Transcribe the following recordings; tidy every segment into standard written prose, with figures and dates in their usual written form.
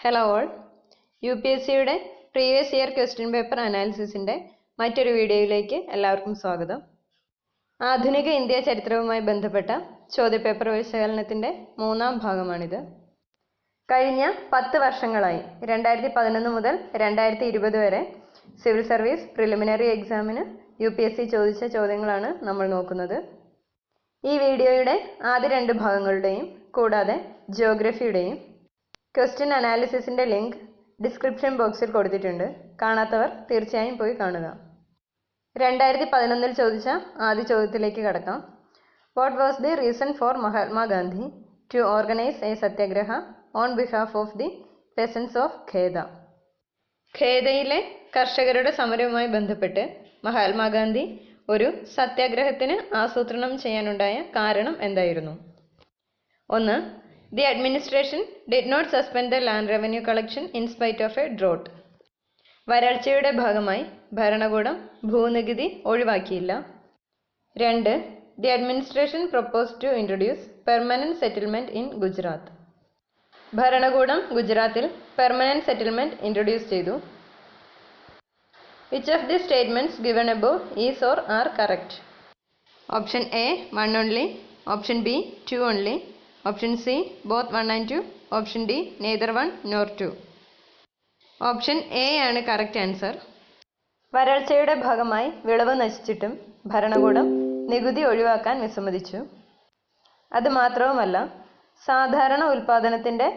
Hello all. UPSCയുടെ previous year question paper അനാലിസിസിൻ്റെ മറ്റൊരു വീഡിയോയിലേക്ക് എല്ലാവർക്കും സ്വാഗതം. ആധുനിക ഇന്ത്യ ചരിത്രവുമായി ബന്ധപ്പെട്ട ചോദ്യപേപ്പർ വിശകലനത്തിൻ്റെ മൂന്നാം ഭാഗമാണിത്. കഴിഞ്ഞ 10 വർഷങ്ങളായി 2011 മുതൽ 2020 വരെ സിവിൽ സർവീസ് പ്രിലിമിനറി എക്സാമിന് UPSC ചോദിച്ച ചോദ്യങ്ങളാണ് നമ്മൾ നോക്കുന്നത്. ഈ വീഡിയോയുടെ ആദ്യ 2 ഭാഗങ്ങളുടെയും കൂടാതെ ജിയോഗ്രഫിയുടെയും ക്വസ്റ്റ്യൻ അനാലിസിസിൻ്റെ ലിങ്ക് ഡിസ്ക്രിപ്ഷൻ ബോക്സിൽ കൊടുത്തിട്ടുണ്ട്. കാണാത്തവർ തീർച്ചയായും പോയി കാണുക. 2011 ചോദിച്ച ആദ്യ ചോദ്യത്തിലേക്ക് കടക്കാം. What was the reason for Mahatma Gandhi to organise A Satyagraha on behalf of the പെസൻസ് of ഖേദ? ഖേദയിലെ കർഷകരുടെ സമരവുമായി ബന്ധപ്പെട്ട് മഹാത്മാഗാന്ധി ഒരു സത്യാഗ്രഹത്തിന് ആസൂത്രണം ചെയ്യാനുണ്ടായ കാരണം എന്തായിരുന്നു? 1. The administration did not suspend the land revenue collection in spite of a drought. വരൾച്ചയുടെ ഭാഗമായി ഭരണകൂടം ഭൂനികുതി ഒഴിവാക്കിയില്ല. 2. The administration proposed to introduce permanent settlement in Gujarat. ഭരണകൂടം ഗുജറാത്തിൽ പെർമനന്റ് സെറ്റിൽമെന്റ് ഇൻട്രൊഡ്യൂസ് ചെയ്തു. Which of the statements given above is or are correct? Option A 1 only, Option B 2 only, Option C both 1 and 2, Option D neither 1 nor 2. Option A ആണ് correct answer. വരൾച്ചയുടെ ഭാഗമായി വിളവ് നശിച്ചിട്ടും ഭരണകൂടം നികുതി ഒഴിവാക്കാൻ വിസമ്മതിച്ചു. അതുമാത്രവുമല്ല, സാധാരണ ഉൽപ്പാദനത്തിൻ്റെ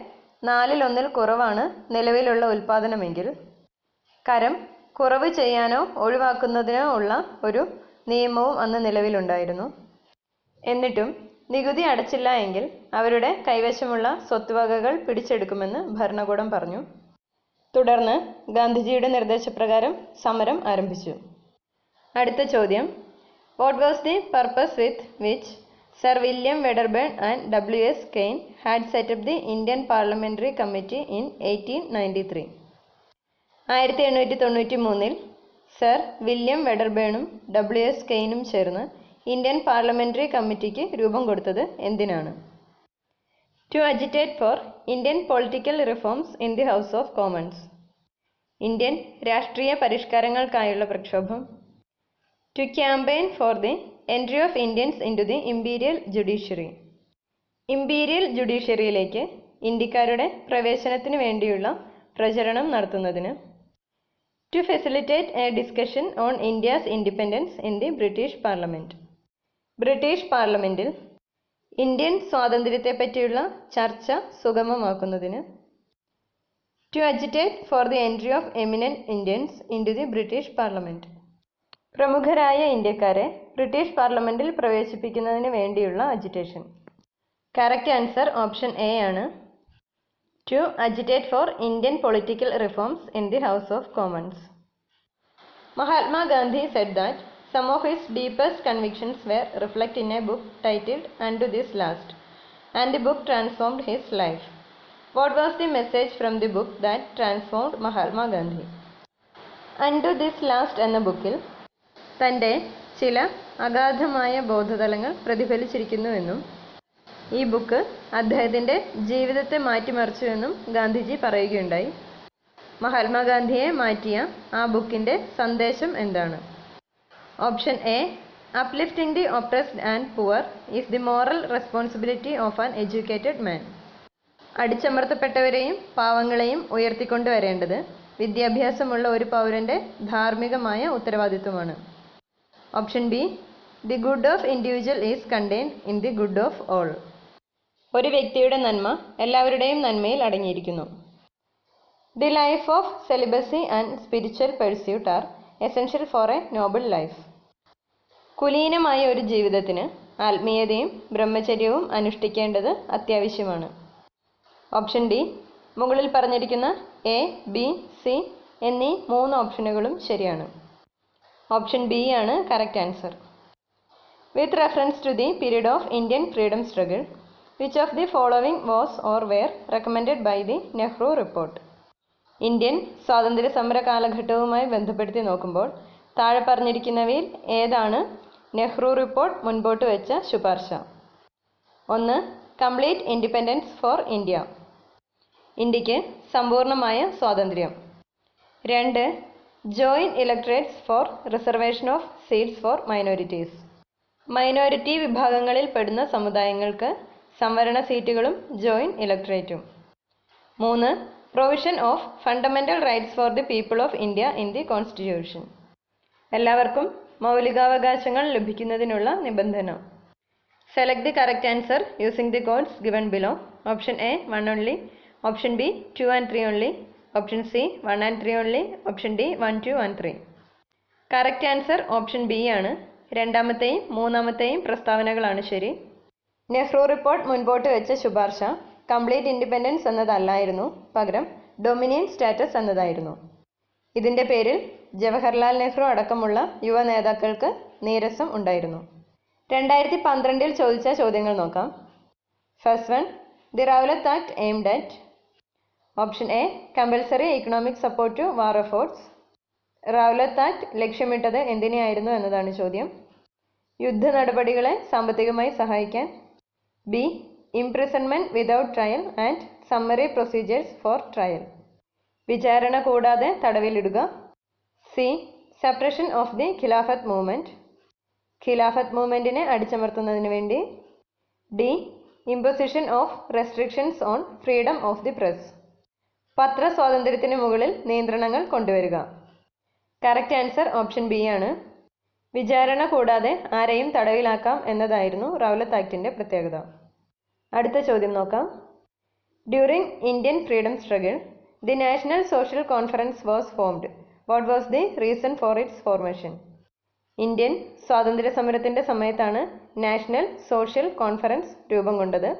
4/1 കുറവാണ് നിലവിലുള്ള ഉൽപ്പാദനമെങ്കിൽ കരം കുറവ് ചെയ്യാനോ ഒഴിവാക്കുന്നതിനോ ഉള്ള ഒരു നിയമവും അന്ന് നിലവിലുണ്ടായിരുന്നു. എന്നിട്ടും നികുതി അടച്ചില്ല എങ്കിൽ അവരുടെ കൈവശമുള്ള സ്വത്തുവകകൾ പിടിച്ചെടുക്കുമെന്ന് ഭരണകൂടം പറഞ്ഞു. തുടർന്ന് ഗാന്ധിജിയുടെ നിർദ്ദേശപ്രകാരം സമരം ആരംഭിച്ചു. അടുത്ത ചോദ്യം. What was the purpose with which sir William Wedderburn and W.S. Caine had set up the Indian parliamentary committee in 1893? 1893 sir William വെഡർബേണും W.S. കെയ്നും ചേർന്ന് ഇന്ത്യൻ പാർലമെന്ററി കമ്മിറ്റിക്ക് രൂപം കൊടുത്തത് എന്തിനാണ്? To agitate for Indian political reforms in the House of Commons. Indian രാഷ്ട്രീയ പരിഷ്കാരങ്ങൾക്കായുള്ള പ്രക്ഷോഭം. To campaign for the entry of Indians into the imperial judiciary. Imperial ജുഡീഷ്യറിയിലേക്ക് ഇന്ത്യക്കാരുടെ പ്രവേശനത്തിന് വേണ്ടിയുള്ള പ്രചരണം നടത്തുന്നതിന്. To facilitate A discussion on India's independence in the British parliament. British പാർലമെന്റിൽ ഇന്ത്യൻ സ്വാതന്ത്ര്യത്തെപ്പറ്റിയുള്ള ചർച്ച സുഗമമാക്കുന്നതിന്. To agitate four the entry of eminent Indians into the British parliament. പ്രമുഖരായ ഇന്ത്യക്കാരെ ബ്രിട്ടീഷ് പാർലമെന്റിൽ പ്രവേശിപ്പിക്കുന്നതിന് വേണ്ടിയുള്ള agitation. Correct answer option A ആണ്. To agitate for Indian political reforms in the House of Commons. Mahatma Gandhi said that some of his deepest convictions were reflected in a book titled Unto This Last, and the book transformed his life. What was the message from the book that transformed Mahatma Gandhi? Unto This Last എന്ന ബുക്കിൽ തൻ്റെ ചില അഗാധമായ ബോധതലങ്ങൾ പ്രതിഫലിച്ചിരിക്കുന്നുവെന്നും ഈ book അദ്ദേഹത്തിൻ്റെ ജീവിതത്തെ മാറ്റിമറിച്ചുവെന്നും ഗാന്ധിജി പറയുകയുണ്ടായി. മഹാത്മാഗാന്ധിയെ മാറ്റിയ ആ ബുക്കിൻ്റെ സന്ദേശം എന്താണ്? Option A uplifting the oppressed and poor is the moral responsibility of an educated man. അടിച്ചമർത്തപ്പെട്ടവരെയും പാവങ്ങളെയും ഉയർത്തിക്കൊണ്ടുവരേണ്ടത് വിദ്യാഭ്യാസമുള്ള ഒരു പൗരൻ്റെ ധാർമ്മികമായ ഉത്തരവാദിത്വമാണ്. Option B the good of individual is contained in the good of all. ഒരു വ്യക്തിയുടെ നന്മ എല്ലാവരുടെയും നന്മയിൽ അടങ്ങിയിരിക്കുന്നു. The life of celibacy and spiritual pursuit are essential for a noble life. കുലീനമായ ഒരു ജീവിതത്തിന് ആത്മീയതയും ബ്രഹ്മചര്യവും അനുഷ്ഠിക്കേണ്ടത് അത്യാവശ്യമാണ്. Option D. മുകളിൽ പറഞ്ഞിരിക്കുന്ന എ, ബി, സി എന്നീ 3 ഓപ്ഷനുകളും ശരിയാണ്. ഓപ്ഷൻ ബി ആണ് correct answer. With reference to the period of Indian freedom struggle, which of the following was or were recommended by the Nehru report? Indian സ്വാതന്ത്ര്യ സമര കാലഘട്ടവുമായി ബന്ധപ്പെടുത്തി നോക്കുമ്പോൾ താഴെ പറഞ്ഞിരിക്കുന്നവയിൽ ഏതാണ് നെഹ്റു റിപ്പോർട്ട് മുൻപോട്ട് വെച്ച ശുപാർശ? 1. Complete independence for India. ഇന്ത്യക്ക് സമ്പൂർണ്ണമായ സ്വാതന്ത്ര്യം. 2. Joint electorates for reservation of seats for minorities. Minority വിഭാഗങ്ങളിൽ പെടുന്ന സമുദായങ്ങൾക്ക് സംവരണ സീറ്റുകളും ജോയിന്റ് ഇലക്ടറേറ്റും. 3. Provision of fundamental rights for the people of India in the constitution. എല്ലാവർക്കും മൗലികാവകാശങ്ങൾ ലഭിക്കുന്നതിനുള്ള നിബന്ധന. Select the correct answer using the codes given below. Option A 1 only, option B 2 and 3 only, option C 1 and 3 only, option D 1, 2 and 3. Correct answer option B ആണ്. രണ്ടാമത്തെയും മൂന്നാമത്തെയും പ്രസ്താവനകളാണ് ശരി. Nehru report മുൻപോട്ട് വെച്ച ശുപാർശ കംപ്ലീറ്റ് ഇൻഡിപെൻഡൻസ് എന്നതല്ലായിരുന്നു, പകരം ഡൊമിനിയൻ സ്റ്റാറ്റസ് എന്നതായിരുന്നു. ഇതിൻ്റെ പേരിൽ ജവഹർലാൽ നെഹ്റു അടക്കമുള്ള യുവ നേതാക്കൾക്ക് നീരസം ഉണ്ടായിരുന്നു. 2012 ചോദിച്ച ചോദ്യങ്ങൾ നോക്കാം. First one, the Rowlatt Act aimed at. Option A compulsory economic support to war efforts. Rowlatt Act ലക്ഷ്യമിട്ടത് എന്തിനെയായിരുന്നു എന്നതാണ് ചോദ്യം. യുദ്ധ നടപടികളെ സാമ്പത്തികമായി സഹായിക്കാൻ. B imprisonment without trial and summary procedures for trial. വിചാരണ കൂടാതെ തടവിലിടുക. C suppression of the Khilafat movement. Khilafat മൂവ്മെന്റിനെ അടിച്ചമർത്തുന്നതിന് വേണ്ടി. D imposition of restrictions on freedom of the press. പത്രസ്വാതന്ത്ര്യത്തിന് മുകളിൽ നിയന്ത്രണങ്ങൾ കൊണ്ടുവരിക. കറക്റ്റ് ആൻസർ ഓപ്ഷൻ ബി ആണ്. വിചാരണ കൂടാതെ ആരെയും തടവിലാക്കാം എന്നതായിരുന്നു റൗലത്ത് ആക്ടിന്റെ പ്രത്യേകത. അടുത്ത ചോദ്യം നോക്കാം. During Indian freedom struggle the national social conference was formed. What was the reason for it's formation? Indian സ്വാതന്ത്ര്യ സമരത്തിന്റെ സമയത്താണ് നാഷണൽ സോഷ്യൽ കോൺഫറൻസ് രൂപം കൊണ്ടത്.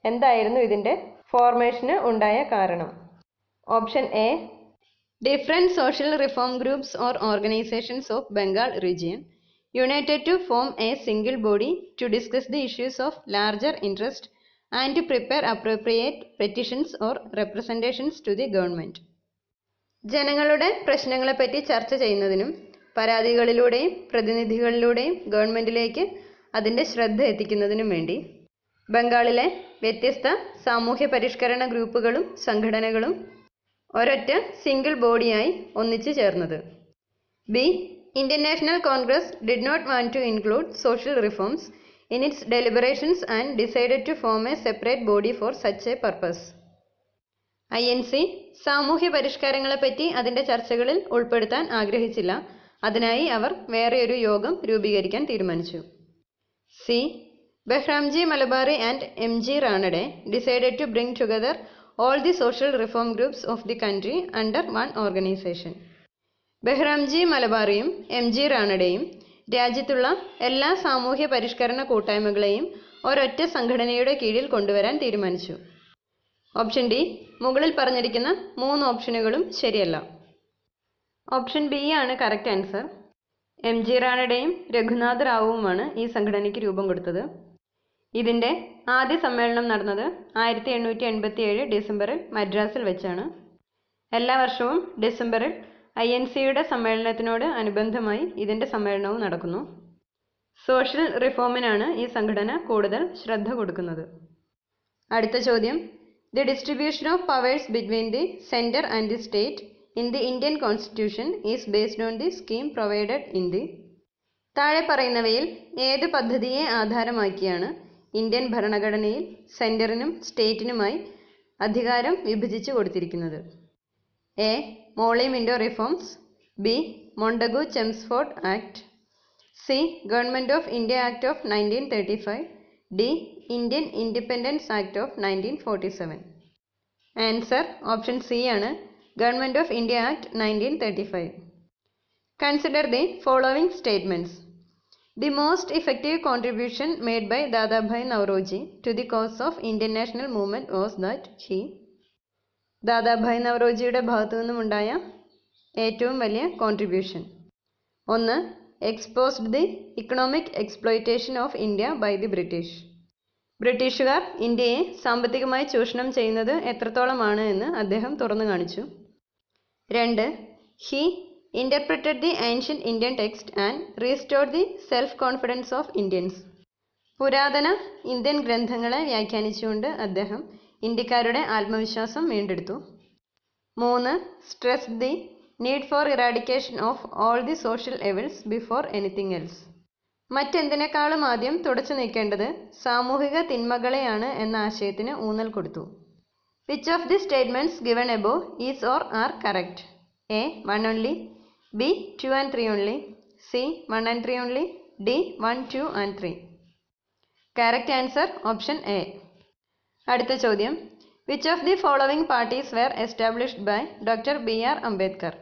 എന്തായിരുന്നു ഇതിന്റെ ഫോർമേഷന് ഉണ്ടായ കാരണം? Option A different social reform groups or organisations of Bengal region united to form a single body to discuss the issues of larger interest and to prepare appropriate petitions or representations to the government. ജനങ്ങളുടെ പ്രശ്നങ്ങളെപ്പറ്റി ചർച്ച ചെയ്യുന്നതിനും പരാതികളിലൂടെയും പ്രതിനിധികളിലൂടെയും ഗവൺമെന്റിലേക്ക് അതിൻ്റെ ശ്രദ്ധ എത്തിക്കുന്നതിനും വേണ്ടി ബംഗാളിലെ വ്യത്യസ്ത സാമൂഹ്യ പരിഷ്കരണ ഗ്രൂപ്പുകളും സംഘടനകളും ഒരൊറ്റ സിംഗിൾ ബോഡിയായി ഒന്നിച്ചു ചേർന്നത്. B Indian national Congress did not want to include social reforms in its deliberations and decided to form a separate body for such a purpose. INC സാമൂഹ്യ പരിഷ്കാരങ്ങളെപ്പറ്റി അതിൻ്റെ ചർച്ചകളിൽ ഉൾപ്പെടുത്താൻ ആഗ്രഹിച്ചില്ല. അതിനായി അവർ വേറെയൊരു യോഗം രൂപീകരിക്കാൻ തീരുമാനിച്ചു. C Behramji Malabari and MG Ranade decided to bring together all the social reform groups of the country under one organization. ബെഹ്റാംജി മലബാറിയും MG റാണഡെയും രാജ്യത്തുള്ള എല്ലാ സാമൂഹ്യ പരിഷ്കരണ കൂട്ടായ്മകളെയും ഒരൊറ്റ സംഘടനയുടെ കീഴിൽ കൊണ്ടുവരാൻ തീരുമാനിച്ചു. ഓപ്ഷൻ ഡി മുകളിൽ പറഞ്ഞിരിക്കുന്ന 3 ഓപ്ഷനുകളും ശരിയല്ല. ഓപ്ഷൻ ബി ആണ് കറക്റ്റ് ആൻസർ. MG റാണഡെയും രഘുനാഥ് റാവുവുമാണ് ഈ സംഘടനയ്ക്ക് രൂപം കൊടുത്തത്. ഇതിൻ്റെ ആദ്യ സമ്മേളനം നടന്നത് 1887 ഡിസംബറിൽ മദ്രാസിൽ വെച്ചാണ്. എല്ലാ വർഷവും ഡിസംബറിൽ INCയുടെ സമ്മേളനത്തിനോട് അനുബന്ധമായി ഇതിൻ്റെ സമ്മേളനവും നടക്കുന്നു. സോഷ്യൽ റിഫോമിനാണ് ഈ സംഘടന കൂടുതൽ ശ്രദ്ധ കൊടുക്കുന്നത്. അടുത്ത ചോദ്യം, the distribution of powers between the centre and the state in the Indian constitution is based on the scheme provided in the. താഴെ പറയുന്നവയിൽ ഏത് പദ്ധതിയെ ആധാരമാക്കിയാണ് ഇന്ത്യൻ ഭരണഘടനയിൽ സെൻറ്ററിനും സ്റ്റേറ്റിനുമായി അധികാരം വിഭജിച്ചു കൊടുത്തിരിക്കുന്നത്? A Morley Minto reforms. B Montagu Chelmsford Act. C Government of India act of 1935. D Indian Independence Act of 1947. Answer option C ആണ്, Government of India Act 1935. Consider the following statements. The most effective contribution made by Dadabhai Naoroji to the cause of Indian national movement was that he. Dadabhai നവറോജിയുടെ ഭാഗത്തു നിന്നുമുണ്ടായ ഏറ്റവും വലിയ contribution. 1. Exposed the economic exploitation of India by the British. ബ്രിട്ടീഷുകാർ ഇന്ത്യയെ സാമ്പത്തികമായി ചൂഷണം ചെയ്യുന്നത് എത്രത്തോളമാണ് എന്ന് അദ്ദേഹം തുറന്നു കാണിച്ചു. 2. He interpreted the ancient Indian text and restored the self-confidence of Indians. പുരാതന ഇന്ത്യൻ ഗ്രന്ഥങ്ങളെ വ്യാഖ്യാനിച്ചുകൊണ്ട് അദ്ദേഹം ഇന്ത്യക്കാരുടെ ആത്മവിശ്വാസം വീണ്ടെടുത്തു. 3. Stress the need for eradication of all the social evils before anything else. മറ്റെന്തിനേക്കാളും ആദ്യം തുടച്ചു നീക്കേണ്ടത് സാമൂഹിക തിന്മകളെയാണ് എന്ന ആശയത്തിന് ഊന്നൽ കൊടുത്തു. Which of the statements given above is or are correct? A. 1 only, B. 2 and 3 only, C. 1 and 3 only, D. 1, 2 and 3. Correct answer option A. അടുത്ത ചോദ്യം. Which of the following parties were established by Dr. B.R. Ambedkar?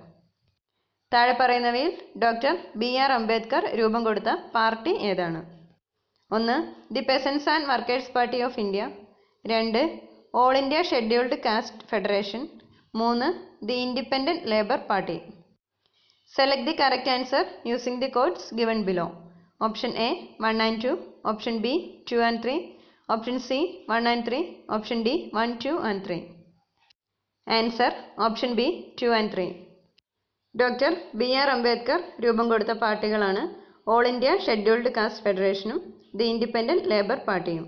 താഴെ പറയുന്നവയിൽ doctor B.R. Ambedkar രൂപം കൊടുത്ത party ഏതാണ്? 1. The peasants and workers party of India. 2. All India scheduled caste federation. 3. The independent labour party. Select the correct answer using the codes given below. Option A 1 and 2, option B 2 and 3, option C 1 and 3, option D 1, 2 and 3. Answer option B 2 and 3. Doctor B.R. Ambedkar രൂപം കൊടുത്ത പാർട്ടികളാണ് all India scheduled caste ഫെഡറേഷനും the independent labour പാർട്ടിയും.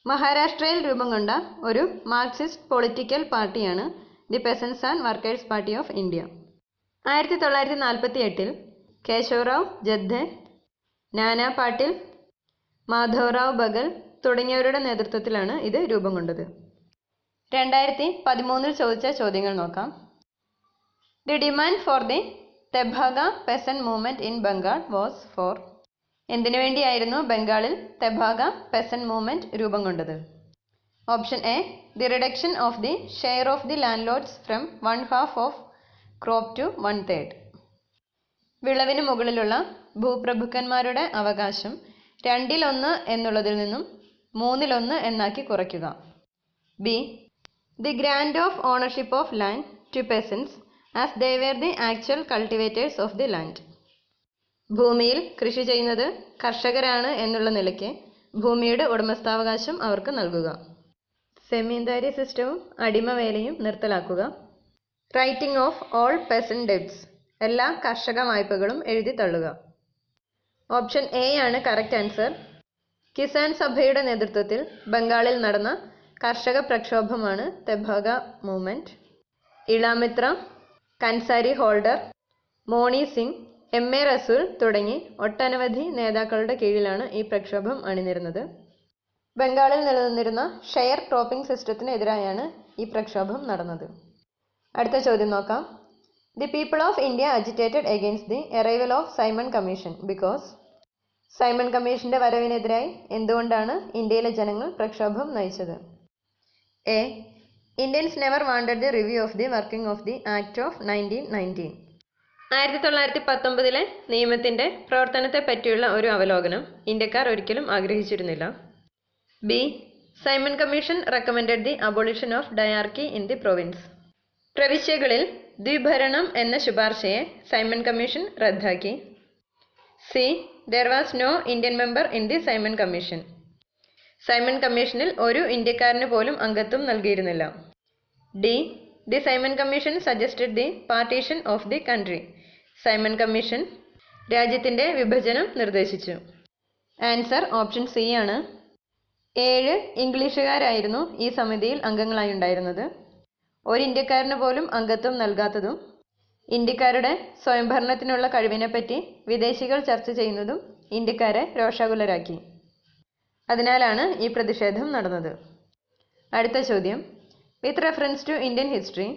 മഹാരാഷ്ട്രയിൽ രൂപം കൊണ്ട ഒരു Marxist political പാർട്ടിയാണ് the peasants and workers party of India. 1948 കേശവറാവ് ജദ്ദേ, നാനാ പാട്ടീൽ, മാധവറാവ് ബഗൽ തുടങ്ങിയവരുടെ നേതൃത്വത്തിലാണ് ഇത് രൂപം കൊണ്ടത്. 2013 ചോദിച്ച ചോദ്യങ്ങൾ നോക്കാം. The demand for the Tebhaga peasant movement in Bengal was for. എന്തിനു വേണ്ടിയായിരുന്നു ബംഗാളിൽ തെഭാഗ പെസന്റ് മൂവ്മെന്റ് രൂപം കൊണ്ടത്? Option A the reduction of the share of the landlords from 1/2 of crop to 1/3. വിളവിന് മുകളിലുള്ള ഭൂപ്രഭുക്കന്മാരുടെ അവകാശം 2/1 എന്നുള്ളതിൽ നിന്നും 3/1 എന്നാക്കി കുറയ്ക്കുക. B the grand of ownership of land to peasants as they were the actual cultivators of the land. ഭൂമിയിൽ കൃഷി ചെയ്യുന്നത് കർഷകരാണ് എന്നുള്ള നിലയ്ക്ക് ഭൂമിയുടെ ഉടമസ്ഥാവകാശം അവർക്ക് നൽകുക. സെമീന്ദാരി സിസ്റ്റവും അടിമവേലയും നിർത്തലാക്കുക. Writing of all peasant ഡെബ്റ്റ്സ്. എല്ലാ കർഷക വായ്പകളും എഴുതി തള്ളുക. ഓപ്ഷൻ എ ആണ് കറക്റ്റ് ആൻസർ. കിസാൻ സഭയുടെ നേതൃത്വത്തിൽ ബംഗാളിൽ നടന്ന കർഷക പ്രക്ഷോഭമാണ് തെഭാഗ മൂവ്മെന്റ്. ഇളാമിത്ര, കൻസാരി holder, മോണി Singh, M.A. റസൂൽ തുടങ്ങി ഒട്ടനവധി നേതാക്കളുടെ കീഴിലാണ് ഈ പ്രക്ഷോഭം അണിനിരുന്നത്. ബംഗാളിൽ നിലനിന്നിരുന്ന ഷെയർ ക്രോപ്പിംഗ് സിസ്റ്റത്തിന് എതിരായാണ് ഈ പ്രക്ഷോഭം നടന്നത്. അടുത്ത ചോദ്യം നോക്കാം. The people of India agitated against the arrival of Simon commission because. Simon കമ്മീഷന്റെ വരവിനെതിരായി എന്തുകൊണ്ടാണ് ഇന്ത്യയിലെ ജനങ്ങൾ പ്രക്ഷോഭം നയിച്ചത്? A Indians never wanted the review of the working of the act of 1919. 1919 നിയമത്തിന്റെ പ്രവർത്തനത്തെ പറ്റിയുള്ള ഒരു അവലോകനം ഇന്ത്യക്കാർ ഒരിക്കലും ആഗ്രഹിച്ചിരുന്നില്ല. B Simon commission recommended the abolition of dyarchy in the province. പ്രവിശ്യകളിൽ ദ്വിഭരണം എന്ന ശുപാർശയെ സൈമൺ കമ്മീഷൻ റദ്ദാക്കി. C there was no Indian member in the Simon commission. Simon കമ്മീഷനിൽ ഒരു ഇന്ത്യക്കാരന് പോലും അംഗത്വം നൽകിയിരുന്നില്ല. D the Simon commission suggested the partition of the country. Simon commission രാജ്യത്തിന്റെ വിഭജനം നിർദ്ദേശിച്ചു. ആൻസർ ഓപ്ഷൻ സി ആണ്. 7 ഇംഗ്ലീഷുകാരായിരുന്നു ഈ സമിതിയിൽ അംഗങ്ങളായി ഉണ്ടായിരുന്നത്. ഒരു ഇന്ത്യക്കാരന് പോലും അംഗത്വം നൽകാത്തതും ഇന്ത്യക്കാരുടെ സ്വയംഭരണത്തിനുള്ള കഴിവിനെപ്പറ്റി വിദേശികൾ ചർച്ച ചെയ്യുന്നതും ഇന്ത്യക്കാരെ രോഷാകുലരാക്കി. അതിനാലാണ് ഈ പ്രതിഷേധം നടന്നത്. അടുത്ത ചോദ്യം. With reference to Indian history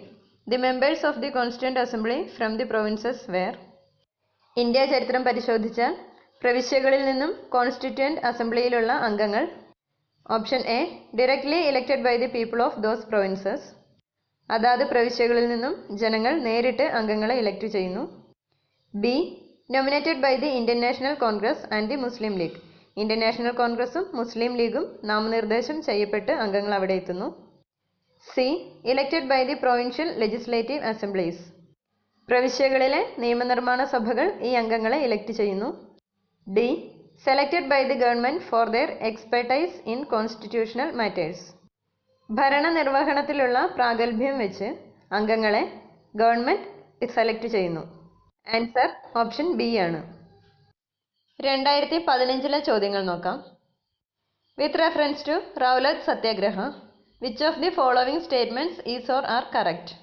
the members of the constituent assembly from the provinces were. India ചരിത്രം പരിശോധിച്ചാൽ പ്രവിശ്യകളിൽ നിന്നും കോൺസ്റ്റിറ്റ്യൂന്റ് അസംബ്ലിയിലുള്ള അംഗങ്ങൾ. Option A directly elected by the people of those provinces. അതാത് പ്രവിശ്യകളിൽ നിന്നും ജനങ്ങൾ നേരിട്ട് അംഗങ്ങളെ ഇലക്ട് ചെയ്യുന്നു. B nominated by the Indian national Congress and the Muslim League. Indian National കോൺഗ്രസും മുസ്ലിം ലീഗും നാമനിർദ്ദേശം ചെയ്യപ്പെട്ട് അംഗങ്ങൾ അവിടെ എത്തുന്നു. C elected by the provincial legislative assemblies. പ്രവിശ്യകളിലെ നിയമനിർമ്മാണ സഭകൾ ഈ അംഗങ്ങളെ ഇലക്ട് ചെയ്യുന്നു. D selected by the government for their expertise in constitutional matters. ഭരണനിർവഹണത്തിലുള്ള പ്രാഗൽഭ്യം വെച്ച് അംഗങ്ങളെ ഗവൺമെന്റ് സെലക്ട് ചെയ്യുന്നു. ആൻസർ ഓപ്ഷൻ ബി ആണ്. 2015 ചോദ്യങ്ങൾ നോക്കാം. With reference to Rowlatt satyagraha which of the following statements is or are correct?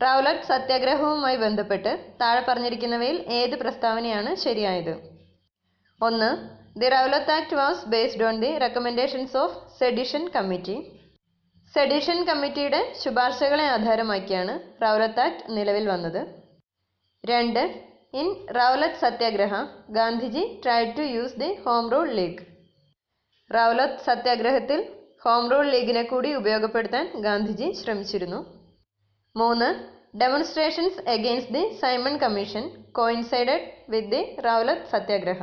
Rowlatt സത്യാഗ്രഹവുമായി ബന്ധപ്പെട്ട് താഴെ പറഞ്ഞിരിക്കുന്നവയിൽ ഏത് പ്രസ്താവനയാണ് ശരിയായത്? 1. The Rowlatt act was based on the recommendations of sedition committee. Sedition കമ്മിറ്റിയുടെ ശുപാർശകളെ ആധാരമാക്കിയാണ് റൗലത്ത് ആക്ട് നിലവിൽ വന്നത്. 2. In Rowlatt satyagraha Gandhiji tried to use the home rule league. Rowlatt സത്യാഗ്രഹത്തിൽ ഹോം റൂൾ ലീഗിനെ കൂടി ഉപയോഗപ്പെടുത്താൻ ഗാന്ധിജി ശ്രമിച്ചിരുന്നു. 3. Demonstrations against the Simon commission coincided with the Rowlatt satyagraha.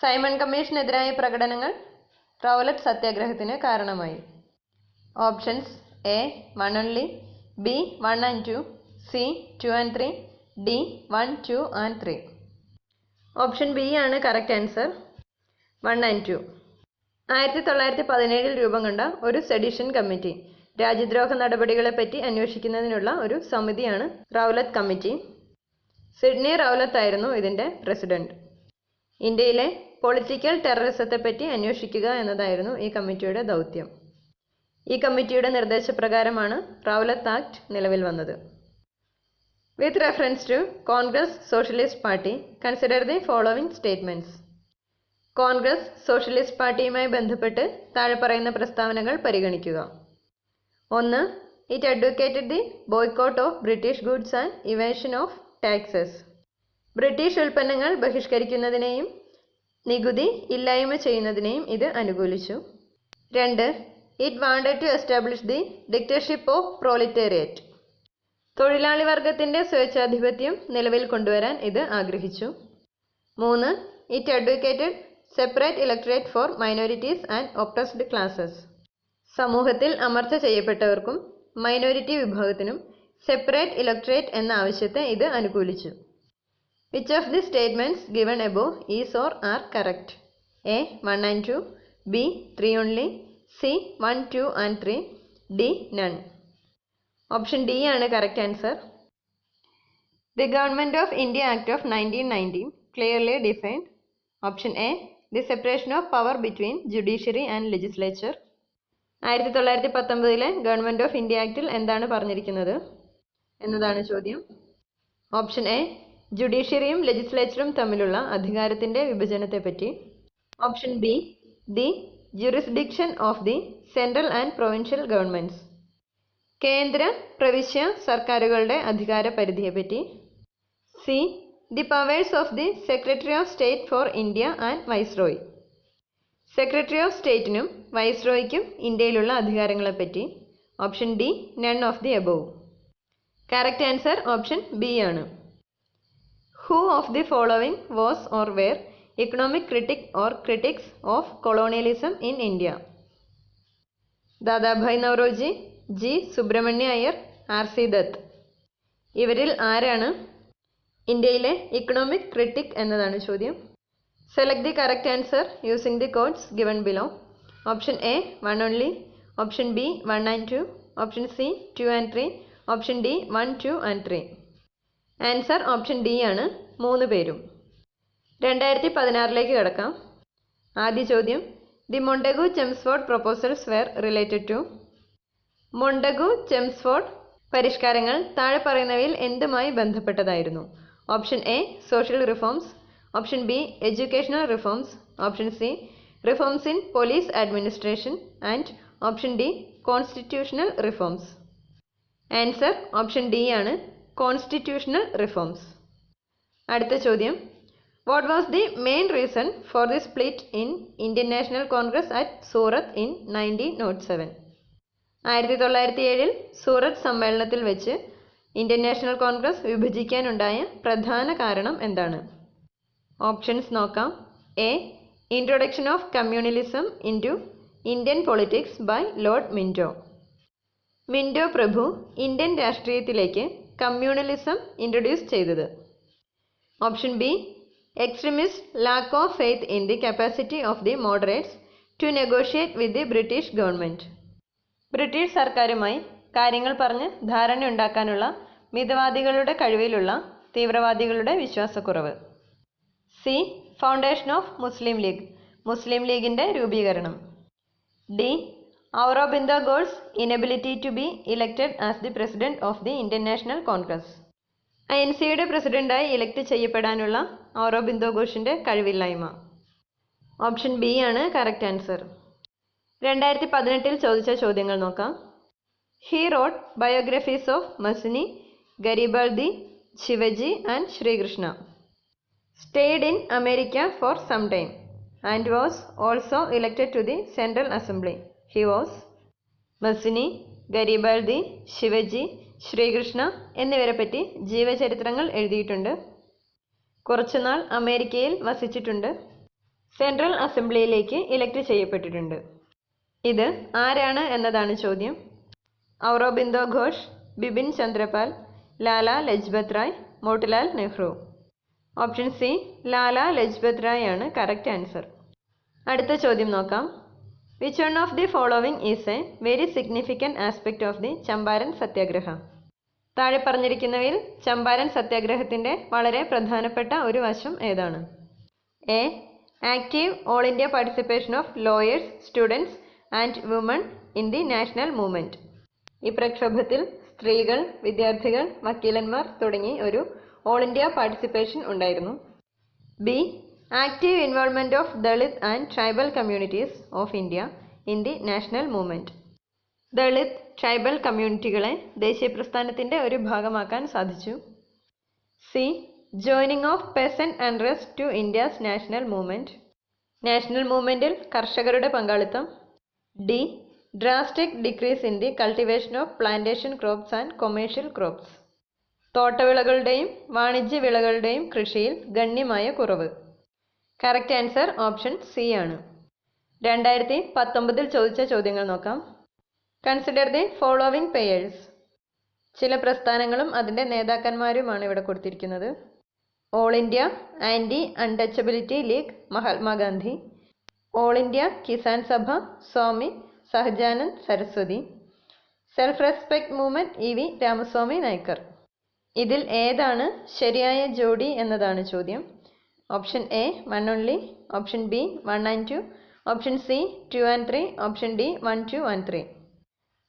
Simon കമ്മീഷനെതിരായ പ്രകടനങ്ങൾ റൗലത്ത് സത്യാഗ്രഹത്തിന് കാരണമായി. Options: A 1 only, B 1 and 2, C 2 and 3, D 1, 2 and 3. Option B ആണ് കറക്റ്റ് ആൻസർ, 1 and 2. 1917 രൂപം കൊണ്ട ഒരു സെഡിഷൻ കമ്മിറ്റി, രാജ്യദ്രോഹ നടപടികളെപ്പറ്റി അന്വേഷിക്കുന്നതിനുള്ള ഒരു സമിതിയാണ് റൗലത്ത് കമ്മിറ്റി. സിഡ്നി റൗലത്ത് ആയിരുന്നു ഇതിൻ്റെ പ്രസിഡന്റ്. ഇന്ത്യയിലെ പൊളിറ്റിക്കൽ ടെററിസത്തെപ്പറ്റി അന്വേഷിക്കുക എന്നതായിരുന്നു ഈ കമ്മിറ്റിയുടെ ദൗത്യം. ഈ കമ്മിറ്റിയുടെ നിർദ്ദേശപ്രകാരമാണ് റൗലത്ത് ആക്ട് നിലവിൽ വന്നത്. With reference to Congress socialist party consider the following statements. Congress socialist പാർട്ടിയുമായി ബന്ധപ്പെട്ട് താഴെ പറയുന്ന പ്രസ്താവനകൾ പരിഗണിക്കുക. 1. It advocated the boycott of British goods and evasion of taxes. British ഉൽപ്പന്നങ്ങൾ ബഹിഷ്കരിക്കുന്നതിനെയും നികുതി ഇല്ലായ്മ ചെയ്യുന്നതിനെയും ഇത് അനുകൂലിച്ചു. 2. It wanted to establish the dictatorship of proletariat. തൊഴിലാളി വർഗത്തിൻ്റെ സ്വേച്ഛാധിപത്യം നിലവിൽ കൊണ്ടുവരാൻ ഇത് ആഗ്രഹിച്ചു. 3. It advocated separate electorate for minorities and oppressed classes. സമൂഹത്തിൽ അമർച്ച ചെയ്യപ്പെട്ടവർക്കും മൈനോറിറ്റി വിഭാഗത്തിനും സെപ്പറേറ്റ് ഇലക്ടറേറ്റ് എന്ന ആവശ്യത്തെ ഇത് അനുകൂലിച്ചു. Which of the statements given above is or are correct? A 1 and 2, B 3 only, C 1, 2 and 3, D none. Option D ആണ് correct answer. The government of India act of 1919 clearly defined. Option A the separation of power between judiciary and legislature. 1919 government of India ആക്ടിൽ എന്താണ് പറഞ്ഞിരിക്കുന്നത് എന്നതാണ് ചോദ്യം. Option A ജുഡീഷ്യറിയും ലെജിസ്ലേച്ചറും തമ്മിലുള്ള അധികാരത്തിൻ്റെ വിഭജനത്തെപ്പറ്റി. Option B the jurisdiction of the central and provincial governments. കേന്ദ്ര പ്രവിശ്യ സർക്കാരുകളുടെ അധികാര പരിധിയെപ്പറ്റി. C the powers of the secretary of state for India and viceroy. Secretary of സ്റ്റേറ്റിനും വൈസ്രോയ്ക്കും ഇന്ത്യയിലുള്ള അധികാരങ്ങളെപ്പറ്റി. Option D none of the above. Correct answer option B ആണ്. Who of the following was or were economic critic or critics of colonialism in India? Dadabhai Naoroji, G Subramania Iyer, R C Dutt. ഇവരിൽ ആരാണ് ഇന്ത്യയിലെ economic critic എന്നതാണ് ചോദ്യം. Select the correct answer using the codes given below. Option A 1 only, option B 1 and 2, option C 2 and 3, option D 1, 2 and 3. Answer option D ആണ്, 3 പേരും. 2016 കിടക്കാം. ആദ്യ ചോദ്യം, the Montagu Chelmsford proposals were related to. Montagu Chelmsford പരിഷ്കാരങ്ങൾ താഴെ പറയുന്നവയിൽ എന്തുമായി ബന്ധപ്പെട്ടതായിരുന്നു? Option A social reforms, option B educational reforms, option C reforms in police administration and option D constitutional reforms. Answer option D ആണ്, constitutional reforms. അടുത്ത ചോദ്യം, what was the main reason for the split in Indian national Congress at Surat in 1907? 1907 സൂറത്ത് സമ്മേളനത്തിൽ വെച്ച് Indian national Congress വിഭജിക്കാനുണ്ടായ പ്രധാന കാരണം എന്താണ്? Options നോക്കാം. A introduction of communalism in to Indian politics by lord Minto. Minto പ്രഭു Indian രാഷ്ട്രീയത്തിലേക്ക് കമ്മ്യൂണലിസം ഇൻട്രൊഡ്യൂസ് ചെയ്തത്. Option B extremist lack of faith in the capacity of the moderates to negotiate with the British government. British സർക്കാരുമായി കാര്യങ്ങൾ പറഞ്ഞ് ധാരണയുണ്ടാക്കാനുള്ള മിതവാദികളുടെ കഴിവിലുള്ള തീവ്രവാദികളുടെ വിശ്വാസക്കുറവ്. C foundation of Muslim league, Muslim ലീഗിൻ്റെ രൂപീകരണം. D Aurobindo Ghosh's inability to be elected as the president of the Indian National Congress. INCയുടെ പ്രസിഡന്റായി ഇലക്ട് ചെയ്യപ്പെടാനുള്ള ഔറോബിന്ദോ ഘോഷിന്റെ കഴിവില്ലായ്മ. ഓപ്ഷൻ ബി ആണ് കറക്റ്റ് ആൻസർ. 2018 ചോദിച്ച ചോദ്യങ്ങൾ നോക്കാം. He wrote biographies of Mazzini, Garibaldi, Shivaji and Sri Krishna. Stayed in America for some time and was also elected to the Central Assembly. He was Mazzini, Garibaldi, Shivaji, Sreekrishna എന്നിവരെ പറ്റി ജീവചരിത്രങ്ങൾ എഴുതിയിട്ടുണ്ട്. കുറച്ചുനാൾ അമേരിക്കയിൽ വസിച്ചിട്ടുണ്ട്. Central അസംബ്ലിയിലേക്ക് elect ചെയ്യപ്പെട്ടിട്ടുണ്ട്. ഇത് ആരാണ് എന്നതാണ് ചോദ്യം. ഔറോബിന്ദോ ഘോഷ്, ബിപിൻ ചന്ദ്രപാൽ, ലാല ലജ്പത് റായ്, മോട്ടിലാൽ നെഹ്റു. ഓപ്ഷൻ സി ലാല ലജ്പത് റായ് ആണ് കറക്റ്റ് ആൻസർ. അടുത്ത ചോദ്യം നോക്കാം. Which one of the following is a very significant aspect of the Champaran satyagraha? താഴെ പറഞ്ഞിരിക്കുന്നവയിൽ ചമ്പാരൻ സത്യാഗ്രഹത്തിൻ്റെ വളരെ പ്രധാനപ്പെട്ട ഒരു വശം ഏതാണ്? A. Active all India participation of lawyers, students and woman in the national movement. ഈ പ്രക്ഷോഭത്തിൽ സ്ത്രീകൾ, വിദ്യാർത്ഥികൾ, വക്കീലന്മാർ തുടങ്ങി ഒരു ഓൾ ഇന്ത്യ പാർട്ടിസിപ്പേഷൻ ഉണ്ടായിരുന്നു. B. Active involvement of Dalit and tribal communities of India in the national movement. Dalit, tribal കമ്മ്യൂണിറ്റികളെ ദേശീയ പ്രസ്ഥാനത്തിൻ്റെ ഒരു ഭാഗമാക്കാൻ സാധിച്ചു. C. Joining of peasant unrest to India's national movement. National മൂവ്മെൻറ്റിൽ കർഷകരുടെ പങ്കാളിത്തം. D. Drastic decrease in the cultivation of plantation crops and commercial crops. തോട്ടവിളകളുടെയും വാണിജ്യ വിളകളുടെയും കൃഷിയിൽ ഗണ്യമായ കുറവ്. കറക്റ്റ് ആൻസർ ഓപ്ഷൻ സി ആണ്. 2019 ചോദിച്ച ചോദ്യങ്ങൾ നോക്കാം. Consider the following pairs. ചില പ്രസ്ഥാനങ്ങളും അതിൻ്റെ നേതാക്കന്മാരുമാണ് ഇവിടെ കൊടുത്തിരിക്കുന്നത്. All India anti untouchability league Mahatma Gandhi, all India Kisan Sabha Swami Sahajanand Saraswati, self respect movement E V. Ramaswamy Naicker. ഇതിൽ ഏതാണ് ശരിയായ ജോഡി എന്നതാണ് ചോദ്യം. Option A 1 only, option B 1 and 2, option C 2 and 3, option D 1, 2 and 3.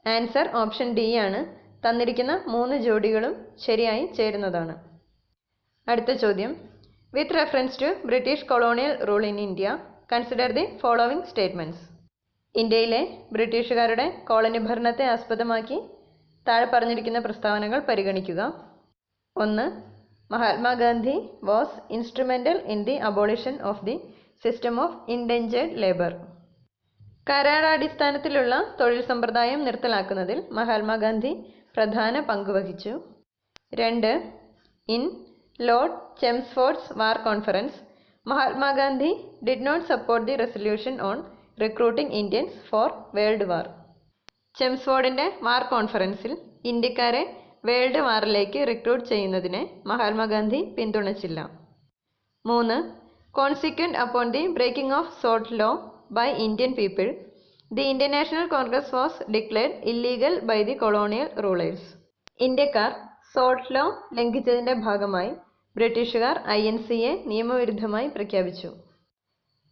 Answer option D ആണ്. തന്നിരിക്കുന്ന 3 ജോഡികളും ശരിയായി ചേരുന്നതാണ്. അടുത്ത ചോദ്യം. With reference to British colonial rule in India consider the following statements. ഇന്ത്യയിലെ ബ്രിട്ടീഷുകാരുടെ കോളനി ഭരണത്തെ ആസ്പദമാക്കി താഴെ പറഞ്ഞിരിക്കുന്ന പ്രസ്താവനകൾ പരിഗണിക്കുക. 1. Mahatma Gandhi was instrumental in the abolition of the system of indentured labour. കരാറാടിസ്ഥാനത്തിലുള്ള തൊഴിൽ സമ്പ്രദായം നിർത്തലാക്കുന്നതിൽ മഹാത്മാഗാന്ധി പ്രധാന പങ്ക് വഹിച്ചു. 2. In lord Chelmsford's war conference Mahatma Gandhi did not support the resolution on recruiting Indians for world war. ചെംസ്ഫോർഡിൻ്റെ വാർ കോൺഫറൻസിൽ ഇന്ത്യക്കാരെ വേൾഡ് വാറിലേക്ക് റിക്രൂട്ട് ചെയ്യുന്നതിനെ മഹാത്മാഗാന്ധി പിന്തുണച്ചില്ല. 3. Consequent upon the breaking of salt law by Indian people the Indian national Congress was declared illegal by the colonial rulers. ഇന്ത്യക്കാർ salt law ലംഘിച്ചതിൻ്റെ ഭാഗമായി ബ്രിട്ടീഷുകാർ INCയെ നിയമവിരുദ്ധമായി പ്രഖ്യാപിച്ചു.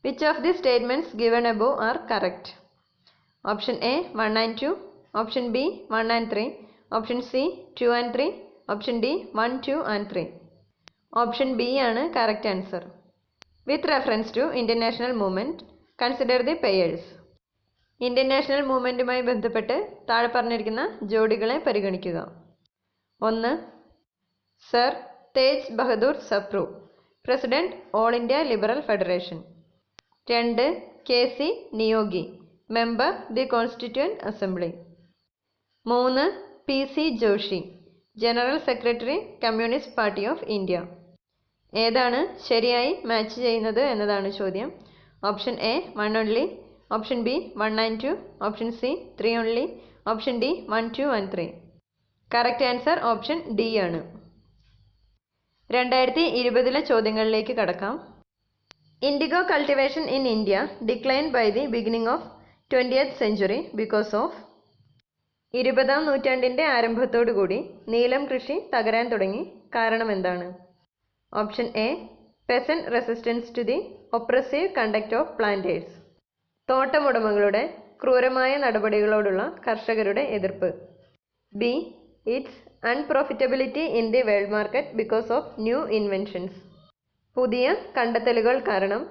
Which of the statements given above are correct? Option A 1 and 2, option B 1 and 3, option C 2 and 3, option D 1, 2 and 3. Option B ആണ് correct answer. With reference to Indian national movement consider the pairs. Indian national മൂവ്മെൻറ്റുമായി ബന്ധപ്പെട്ട് താഴെ പറഞ്ഞിരിക്കുന്ന ജോഡികളെ പരിഗണിക്കുക. 1. Sir Tej Bahadur Sapru, president all India Liberal Federation. 2. KC Niyogi, member the constituent assembly. 3. PC Joshi, general secretary communist party of India. ഏതാണ് ശരിയായി match ചെയ്യുന്നത് എന്നതാണ് ചോദ്യം. Option A 1 only, option B 1 and 2, option C 3 only, option D 1, 2 and 3. Correct answer option D ആണ്. 2020 ചോദ്യങ്ങളിലേക്ക് കടക്കാം. Indigo cultivation in India decline by the beginning of 20th century because of. 20ാം നൂറ്റാണ്ടിൻ്റെ ആരംഭത്തോടുകൂടി നീലം കൃഷി തകരാൻ തുടങ്ങി. കാരണം എന്താണ്? Option A peasant resistance to the oppressive conduct of planters. തോട്ടമുടമകളുടെ ക്രൂരമായ നടപടികളോടുള്ള കർഷകരുടെ എതിർപ്പ്. B. Its unprofitability in the world market because of new inventions. പുതിയ കണ്ടെത്തലുകൾ കാരണം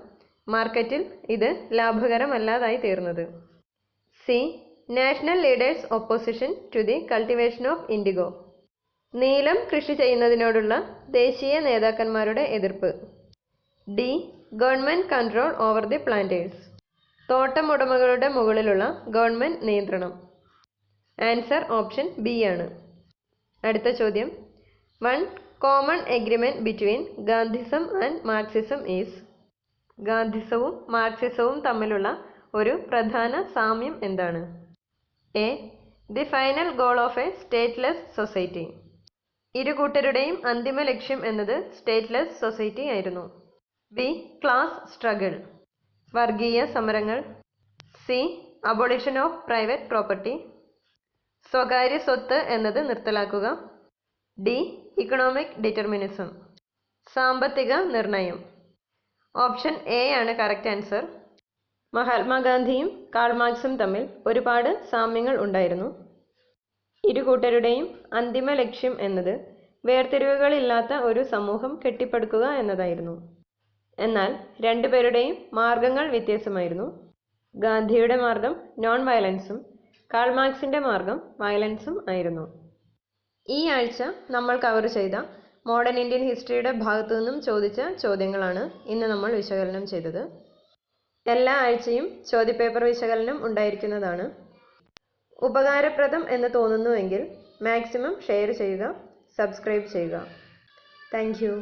മാർക്കറ്റിൽ ഇത് ലാഭകരമല്ലാതായി തീർന്നത്. C. National leaders opposition to the cultivation of indigo. നീലം കൃഷി ചെയ്യുന്നതിനോടുള്ള ദേശീയ നേതാക്കന്മാരുടെ എതിർപ്പ്. D. Government control over the planters. തോട്ടമുടമകളുടെ മുകളിലുള്ള ഗവൺമെൻറ് നിയന്ത്രണം. ആൻസർ ഓപ്ഷൻ ബി ആണ്. അടുത്ത ചോദ്യം. One common agreement between Gandhism and Marxism is. ഗാന്ധിസവും മാർക്സിസവും തമ്മിലുള്ള ഒരു പ്രധാന സാമ്യം എന്താണ്? A. The final goal of a stateless society. ഇരു കൂട്ടരുടെയും അന്തിമ ലക്ഷ്യം എന്നത് സ്റ്റേറ്റ്ലെസ് സൊസൈറ്റി ആയിരുന്നു. ബി. Class struggle. വർഗീയ സമരങ്ങൾ. C. Abolition of private property. സ്വകാര്യ സ്വത്ത് എന്നത് നിർത്തലാക്കുക. ഡി. Economic determinism. സാമ്പത്തിക നിർണയം. ഓപ്ഷൻ എ ആണ് കറക്റ്റ് ആൻസർ. മഹാത്മാഗാന്ധിയും കാൾ മാർക്സും തമ്മിൽ ഒരുപാട് സാമ്യങ്ങൾ ഉണ്ടായിരുന്നു. ഇരു കൂട്ടരുടെയും അന്തിമ ലക്ഷ്യം എന്നത് വേർതിരിവുകളില്ലാത്ത ഒരു സമൂഹം കെട്ടിപ്പടുക്കുക എന്നതായിരുന്നു. എന്നാൽ രണ്ടുപേരുടെയും മാർഗങ്ങൾ വ്യത്യസ്തമായിരുന്നു. ഗാന്ധിയുടെ മാർഗം നോൺ വയലൻസും കാൾ മാർക്സിൻ്റെ മാർഗം വയലൻസും ആയിരുന്നു. ഈ ആഴ്ച നമ്മൾ കവർ ചെയ്ത മോഡേൺ ഇന്ത്യൻ ഹിസ്റ്ററിയുടെ ഭാഗത്തു നിന്നും ചോദിച്ച ചോദ്യങ്ങളാണ് ഇന്ന് നമ്മൾ വിശകലനം ചെയ്തത്. എല്ലാ ആഴ്ചയും ചോദ്യപേപ്പർ വിശകലനം ഉണ്ടായിരിക്കുന്നതാണ്. ഉപകാരപ്രദം എന്ന് തോന്നുന്നുവെങ്കിൽ മാക്സിമം ഷെയർ ചെയ്യുക, സബ്സ്ക്രൈബ് ചെയ്യുക. Thank you.